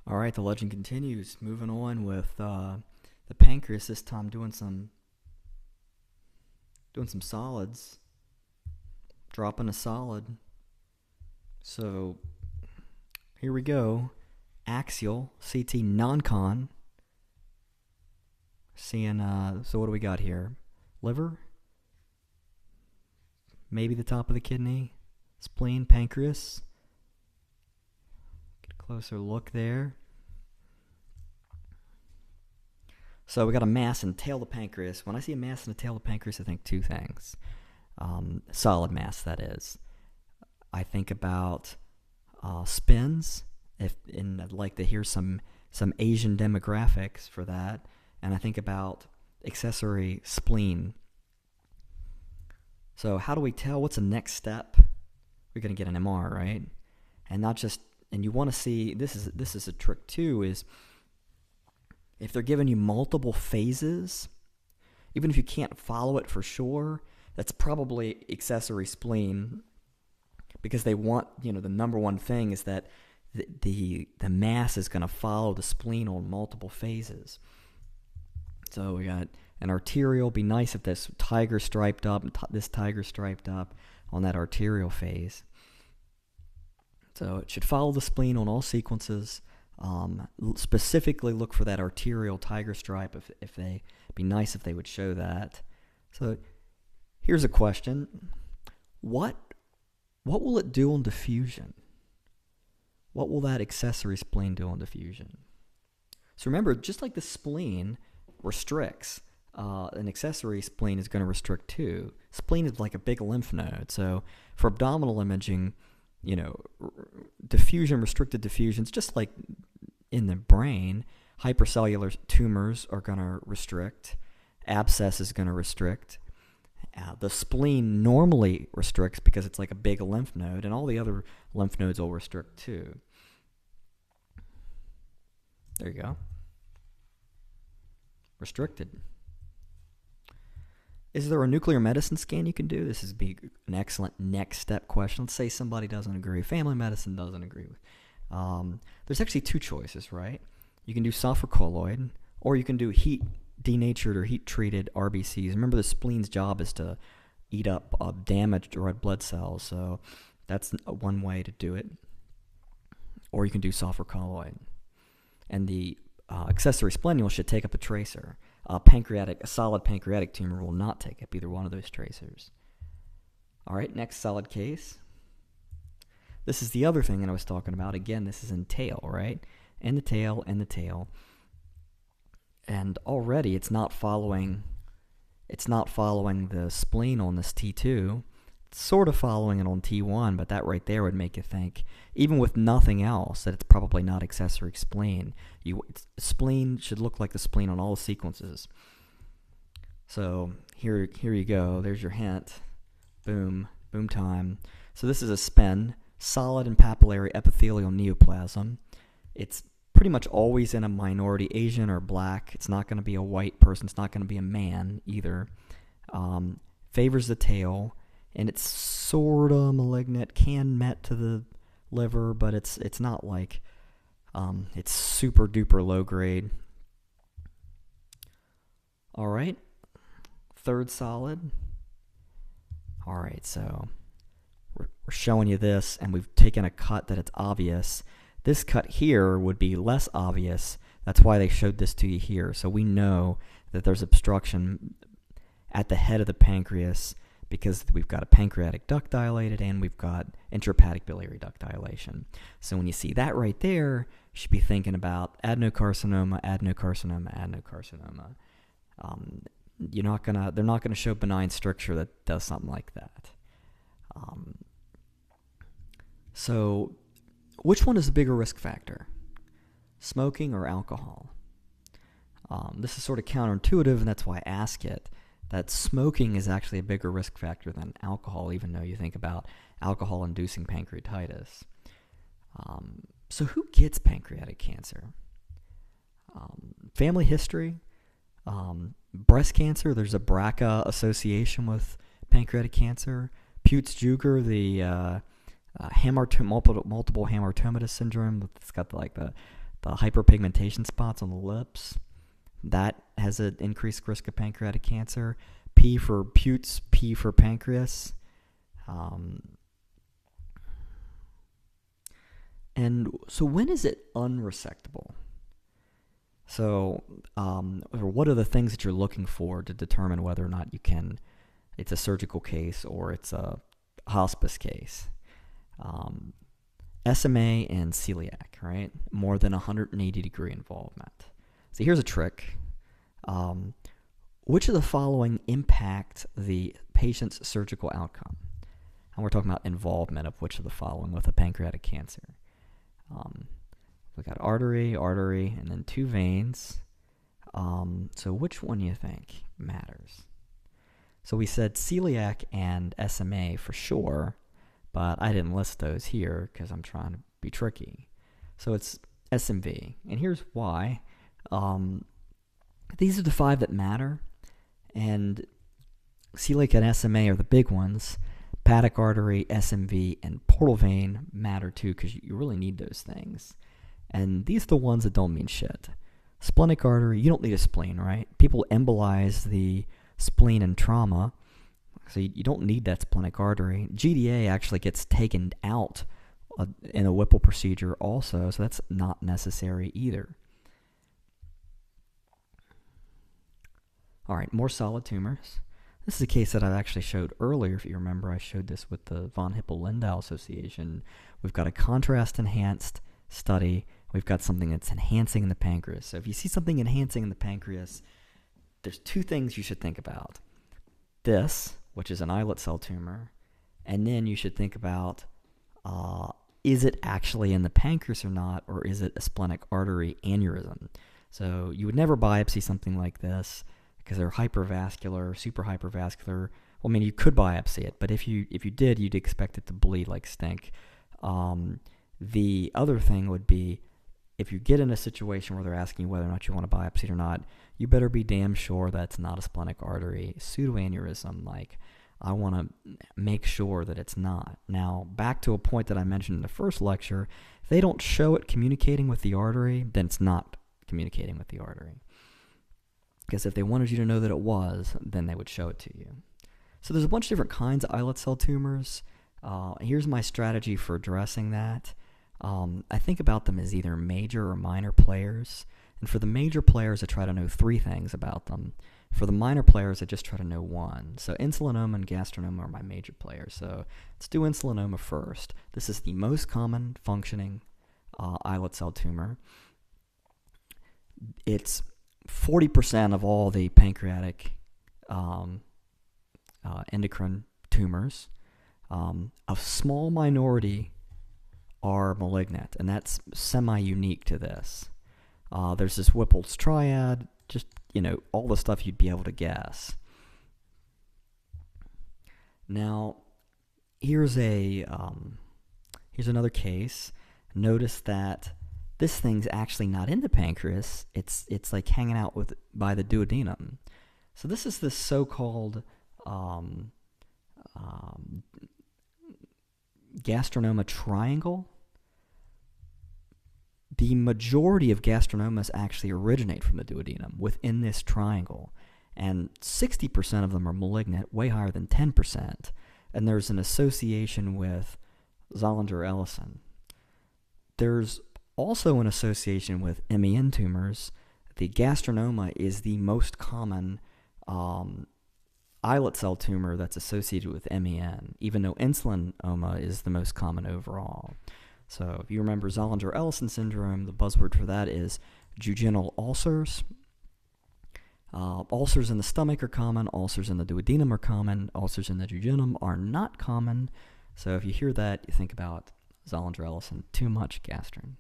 All right, the legend continues. Moving on with the pancreas. This time doing some solids, dropping a solid. So here we go. Axial CT non-con. Seeing. So what do we got here? Liver, maybe the top of the kidney, spleen, pancreas. Get a closer look there. So we got a mass in the tail of the pancreas. When I see a mass in the tail of the pancreas, I think two things. Solid mass, that is. I think about spins. I'd like to hear some Asian demographics for that, and I think about accessory spleen. So how do we tell what's the next step? We're gonna get an MR, right? And not just and you want to see this is a trick too, is if they're giving you multiple phases, even if you can't follow it for sure, that's probably accessory spleen, because they want, the number one thing is that the mass is going to follow the spleen on multiple phases. So we got an arterial. Be nice if this tiger striped up, this tiger striped up on that arterial phase. So it should follow the spleen on all sequences. Specifically look for that arterial tiger stripe if they be nice if they would show that. So here's a question. What will it do on diffusion? What will that accessory spleen do on diffusion? So remember, just like the spleen restricts, an accessory spleen is going to restrict too. Spleen is like a big lymph node. So for abdominal imaging, diffusion, restricted diffusions, just like in the brain, hypercellular tumors are going to restrict. Abscess is going to restrict. The spleen normally restricts because it's like a big lymph node, and all the other lymph nodes will restrict too. There you go. Restricted. Is there a nuclear medicine scan you can do? This is an excellent next step question. Let's say somebody doesn't agree. Family medicine doesn't agree with. There's actually two choices, right? You can do sulfur colloid, or you can do heat denatured or heat treated RBCs. Remember, the spleen's job is to eat up damaged red blood cells, so that's one way to do it. Or you can do sulfur colloid, and the accessory splenule should take up a tracer. A solid pancreatic tumor will not take up either one of those tracers. All right, next solid case. This is the other thing that I was talking about. Again, this is in tail, right? And the tail, and the tail. And already it's not following the spleen on this T2. It's sort of following it on T1, but that right there would make you think, even with nothing else, that it's probably not accessory spleen. Spleen should look like the spleen on all the sequences. So here you go. There's your hint. Boom time. So this is a SPEN, solid and papillary epithelial neoplasm. It's pretty much always in a minority, Asian or black. It's not going to be a white person. It's not going to be a man either. Favors the tail, and it's sort of malignant. Can met to the liver, but it's not like it's super duper low grade. All right, third solid. All right, so we're showing you this, and we've taken a cut that it's obvious. This cut here would be less obvious. That's why they showed this to you here. So we know that there's obstruction at the head of the pancreas because we've got a pancreatic duct dilated and we've got intrahepatic biliary duct dilation. So when you see that right there, you should be thinking about adenocarcinoma, adenocarcinoma, adenocarcinoma. They're not gonna show benign stricture that does something like that. So which one is the bigger risk factor? Smoking or alcohol? This is sort of counterintuitive, and that's why I ask it, that smoking is actually a bigger risk factor than alcohol, even though you think about alcohol-inducing pancreatitis. So who gets pancreatic cancer? Family history? Breast cancer, there's a BRCA association with pancreatic cancer. Peutz-Jeghers, the multiple hamartomatous syndrome. It's got the The hyperpigmentation spots on the lips, that has an increased risk of pancreatic cancer. P for putes, P for pancreas. And so when is it unresectable? So what are the things that you're looking for to determine whether or not it's a surgical case or it's a hospice case? SMA and celiac, right? More than 180 degree involvement. So here's a trick. Which of the following impact the patient's surgical outcome? And we're talking about involvement of which of the following with a pancreatic cancer. We got artery, and then 2 veins. So which one do you think matters? So we said celiac and SMA for sure, but I didn't list those here because I'm trying to be tricky. So it's SMV, and here's why. These are the 5 that matter, and celiac and SMA are the big ones. Hepatic artery, SMV, and portal vein matter too because you really need those things. And these are the ones that don't mean shit. Splenic artery, you don't need a spleen, right? People embolize the spleen in trauma, so you don't need that splenic artery. GDA actually gets taken out in a Whipple procedure also, so that's not necessary either. All right, more solid tumors. This is a case that I actually showed earlier. If you remember, I showed this with the von Hippel-Lindau Association. We've got a contrast-enhanced study. We've got something that's enhancing in the pancreas. So if you see something enhancing in the pancreas, there's 2 things you should think about. This, which is an islet cell tumor, and then you should think about, is it actually in the pancreas or not, or is it a splenic artery aneurysm? So you would never biopsy something like this because they're hypervascular, super hypervascular. Well, I mean, you could biopsy it, but if you did, you'd expect it to bleed like stink. The other thing would be, if you get in a situation where they're asking you whether or not you want to biopsy it or not, you better be damn sure that's not a splenic artery pseudoaneurysm. Like, I want to make sure that it's not. Now, back to a point that I mentioned in the first lecture, if they don't show it communicating with the artery, then it's not communicating with the artery. Because if they wanted you to know that it was, then they would show it to you. So there's a bunch of different kinds of islet cell tumors. Here's my strategy for addressing that. I think about them as either major or minor players. And for the major players, I try to know 3 things about them. For the minor players, I just try to know 1. So insulinoma and gastronoma are my major players. So let's do insulinoma first. This is the most common functioning islet cell tumor. It's 40% of all the pancreatic endocrine tumors. A small minority are malignant, and that's semi-unique to this. There's this Whipple's triad, just, all the stuff you'd be able to guess. Now, here's another case. Notice that this thing's actually not in the pancreas. It's like hanging out by the duodenum. So this is the so-called gastronoma triangle. The majority of gastrinomas actually originate from the duodenum within this triangle, and 60% of them are malignant, way higher than 10%, and there's an association with Zollinger-Ellison. There's also an association with MEN tumors. The gastronoma is the most common islet cell tumor that's associated with MEN, even though insulinoma is the most common overall. So if you remember Zollinger-Ellison syndrome, the buzzword for that is jejunal ulcers. Ulcers in the stomach are common. Ulcers in the duodenum are common. Ulcers in the jejunum are not common. So if you hear that, you think about Zollinger-Ellison, too much gastrin.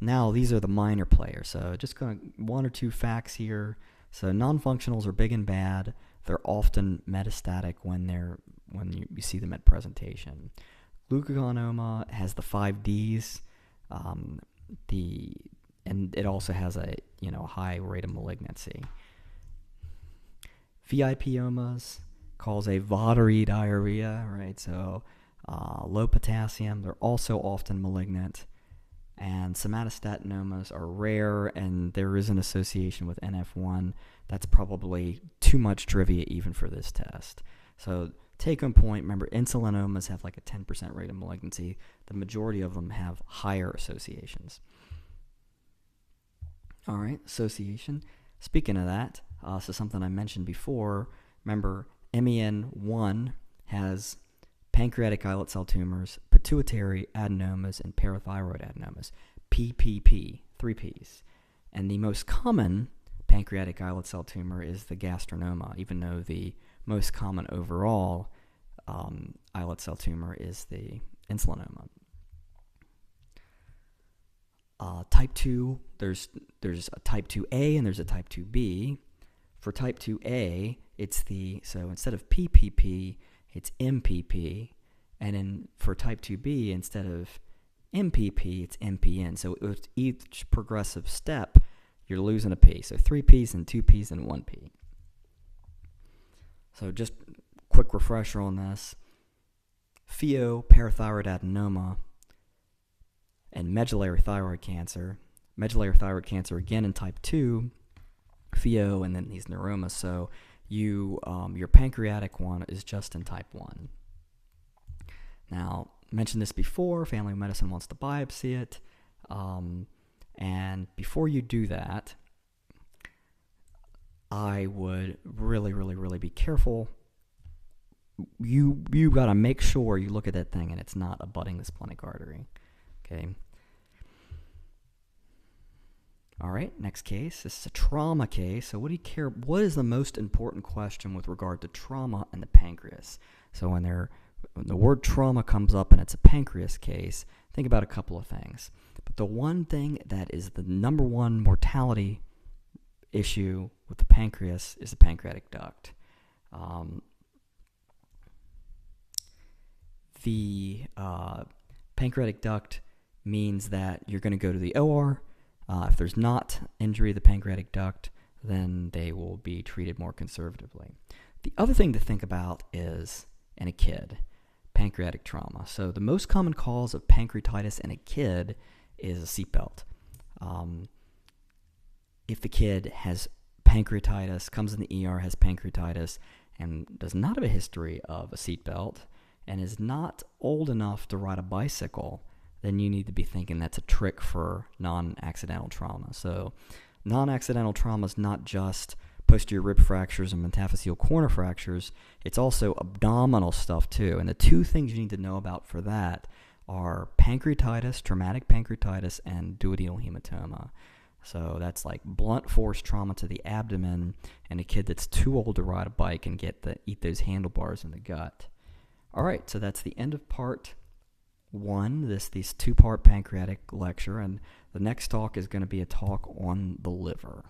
Now these are the minor players. So just going 1 or 2 facts here. So non-functionals are big and bad. They're often metastatic when you see them at presentation. Glucagonoma has the 5 Ds, and it also has a high rate of malignancy. VIPomas cause a watery diarrhea, right? So low potassium. They're also often malignant. And somatostatinomas are rare, and there is an association with NF1. That's probably too much trivia even for this test. So take-home point, remember, insulinomas have like a 10% rate of malignancy. The majority of them have higher associations. All right, association. Speaking of that, so something I mentioned before, remember, MEN1 has pancreatic islet cell tumors, pituitary adenomas, and parathyroid adenomas. PPP, 3 Ps. And the most common pancreatic islet cell tumor is the gastronoma, even though the most common overall islet cell tumor is the insulinoma. Type 2, there's a type 2A and there's a type 2B. For type 2A, so instead of PPP, it's MPP. And then for type 2B, instead of MPP, it's MPN. So with each progressive step, you're losing a P. So 3 Ps and 2 Ps and 1 P. So just quick refresher on this. Parathyroid adenoma and medullary thyroid cancer. Medullary thyroid cancer, again, in type 2, and then these neuromas. So your pancreatic one is just in type 1. Now, I mentioned this before, family medicine wants to biopsy it. And before you do that, I would really, really, really be careful. You got to make sure you look at that thing and it's not abutting the splenic artery. Okay. All right, next case. This is a trauma case. So what do you care? What is the most important question with regard to trauma and the pancreas? So when the word trauma comes up and it's a pancreas case, think about a couple of things. But the one thing that is the number one mortality issue with the pancreas is the pancreatic duct. The pancreatic duct means that you're going to go to the OR. If there's not injury of the pancreatic duct, then they will be treated more conservatively. The other thing to think about is, in a kid, pancreatic trauma. So the most common cause of pancreatitis in a kid is a seatbelt. If the kid has pancreatitis, comes in the ER, has pancreatitis, and does not have a history of a seatbelt, and is not old enough to ride a bicycle, then you need to be thinking that's a trick for non-accidental trauma. So non-accidental trauma is not just posterior rib fractures and metaphyseal corner fractures. It's also abdominal stuff too. And the two things you need to know about for that are pancreatitis, traumatic pancreatitis, and duodenal hematoma. So that's like blunt force trauma to the abdomen and a kid that's too old to ride a bike and eat those handlebars in the gut. All right, so that's the end of part 1, this 2-part pancreatic lecture, and the next talk is going to be a talk on the liver.